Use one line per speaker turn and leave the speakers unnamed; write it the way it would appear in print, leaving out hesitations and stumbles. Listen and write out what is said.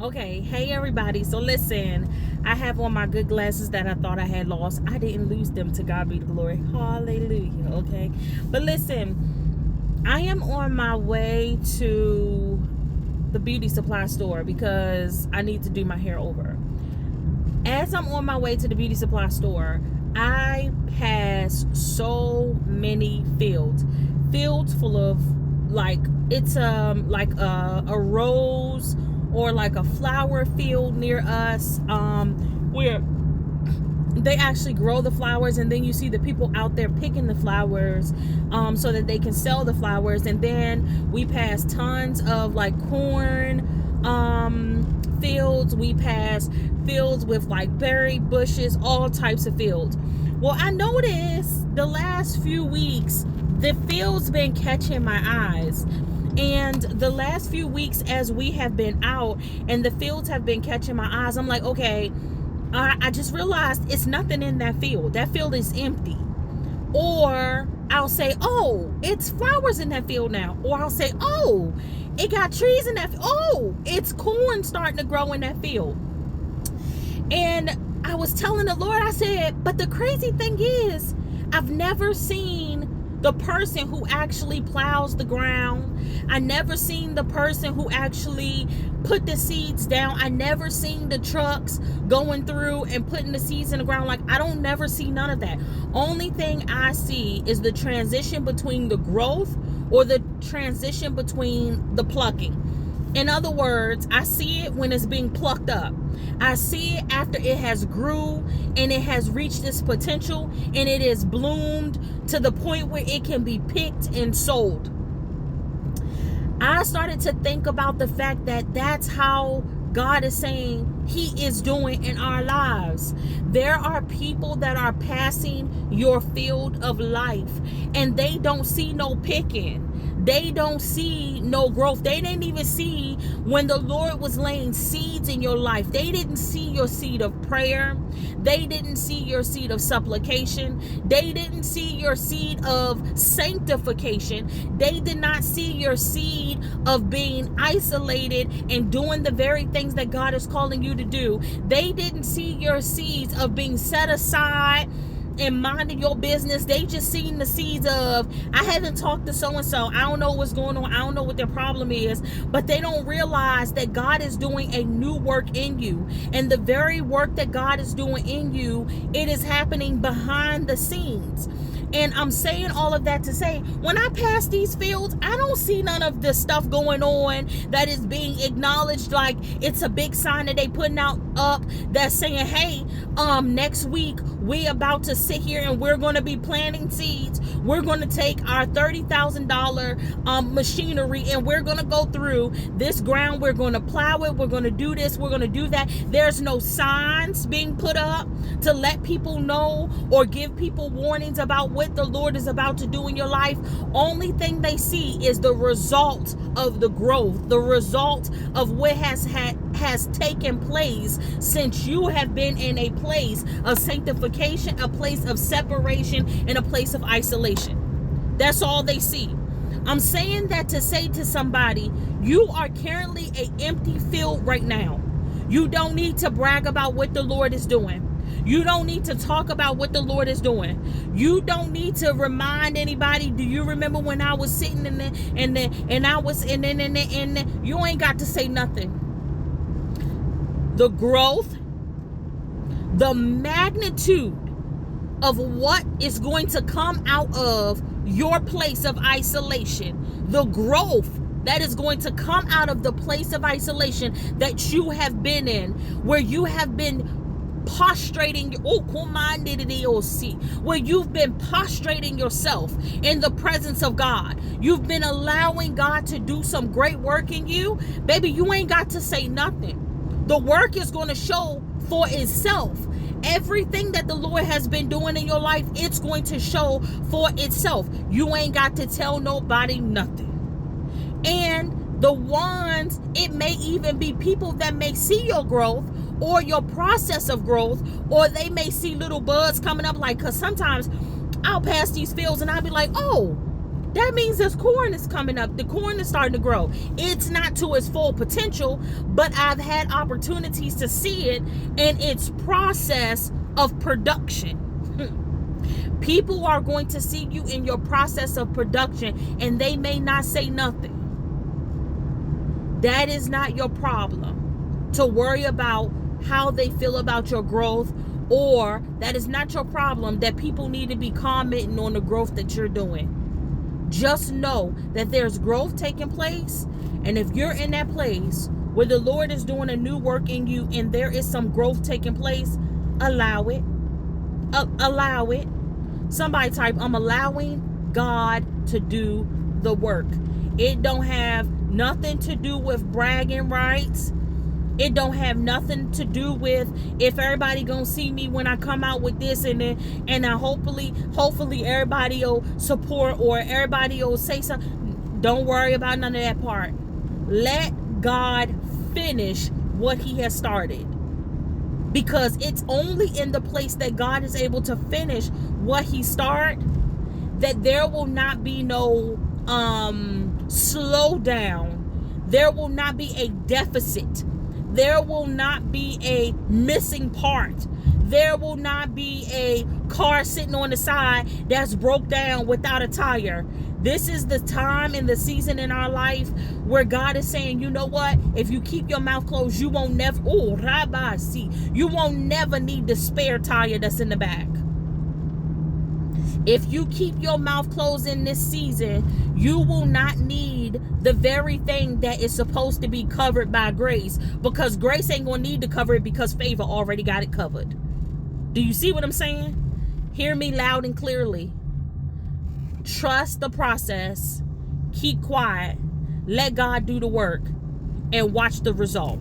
Okay, hey everybody. So listen, I have on my good glasses that I thought I had lost. I didn't lose them. To God be the glory. Hallelujah. Okay. But listen, I am on my way to the beauty supply store because I need to do my hair over. As I'm on my way to the beauty supply store, I pass so many fields full of like it's like a rose or like a flower field near us, where they actually grow the flowers, and then you see the people out there picking the flowers so that they can sell the flowers. And then we pass tons of like corn fields. We pass fields with like berry bushes, all types of fields. Well, I noticed the last few weeks the fields been catching my eyes. And the last few weeks as we have been out and the fields have been catching my eyes, I'm like, okay, I just realized it's nothing in that field. That field is empty. Or I'll say, oh, it's flowers in that field now. Or I'll say, oh, it got trees in that. Oh, it's corn starting to grow in that field. And I was telling the Lord, I said, but the crazy thing is, I've never seen the person who actually plows the ground. I never seen the person who actually put the seeds down. I never seen the trucks going through and putting the seeds in the ground. Like, I don't never see none of that. Only thing I see is the transition between the growth or the transition between the plucking. In other words, I see it when it's being plucked up. I see it after it has grew and it has reached its potential and it is bloomed to the point where it can be picked and sold. I started to think about the fact that that's how God is saying He is doing in our lives. There are people that are passing your field of life and they don't see no picking. They don't see no growth. They didn't even see when the Lord was laying seeds in your life. They didn't see your seed of prayer. They didn't see your seed of supplication. They didn't see your seed of sanctification. They did not see your seed of being isolated and doing the very things that God is calling you to do. They didn't see your seeds of being set aside and minding your business. They just seen the seeds of, I haven't talked to so-and-so. I don't know what's going on. I don't know what their problem is. But they don't realize that God is doing a new work in you. And the very work that God is doing in you, it is happening behind the scenes. And I'm saying all of that to say, when I pass these fields, I don't see none of the stuff going on that is being acknowledged. Like it's a big sign that they putting out up that's saying, hey, next week we about to sit here and we're going to be planting seeds. We're going to take our $30,000 machinery and we're going to go through this ground. We're going to plow it. We're going to do this. We're going to do that. There's no signs being put up to let people know or give people warnings about what the Lord is about to do in your life. Only thing they see is the result of the growth, the result of what has taken place since you have been in a place of sanctification, a place of separation, and a place of isolation. That's all they see. I'm saying that to say to somebody, you are currently an empty field right now. You don't need to brag about what the Lord is doing. You don't need to talk about what the Lord is doing. You don't need to remind anybody, do you remember when I was sitting in there and I was in you ain't got to say nothing. The growth, the magnitude of what is going to come out of your place of isolation, the growth that is going to come out of the place of isolation that you have been in, where you have been prostrating, where you've been prostrating yourself in the presence of God. You've been allowing God to do some great work in you. Baby, you ain't got to say nothing. The work is going to show for itself. Everything that the Lord has been doing in your life, it's going to show for itself. You ain't got to tell nobody nothing. And the ones, it may even be people that may see your growth or your process of growth, or they may see little buds coming up. Like, because sometimes I'll pass these fields and I'll be like, oh, that means this corn is coming up. The corn is starting to grow. It's not to its full potential, but I've had opportunities to see it in its process of production. People are going to see you in your process of production, and they may not say nothing. That is not your problem to worry about how they feel about your growth, or that is not your problem that people need to be commenting on the growth that you're doing. Just know that there's growth taking place, and if you're in that place where the Lord is doing a new work in you and there is some growth taking place, allow it. Allow it. Somebody type, I'm allowing God to do the work. It don't have nothing to do with bragging rights. It don't have nothing to do with if everybody gonna see me when I come out with this, and hopefully everybody will support or everybody will say something. Don't worry about none of that part. Let God finish what he has started. Because it's only in the place that God is able to finish what he started that there will not be no slow down. There will not be a deficit. There will not be a missing part. There will not be a car sitting on the side that's broke down without a tire. This is the time and the season in our life where God is saying, you know what? If you keep your mouth closed, you won't never, you won't never need the spare tire that's in the back. If you keep your mouth closed in this season, you will not need the very thing that is supposed to be covered by grace, because grace ain't going to need to cover it because favor already got it covered. Do you see what I'm saying? Hear me loud and clearly. Trust the process. Keep quiet. Let God do the work and watch the result.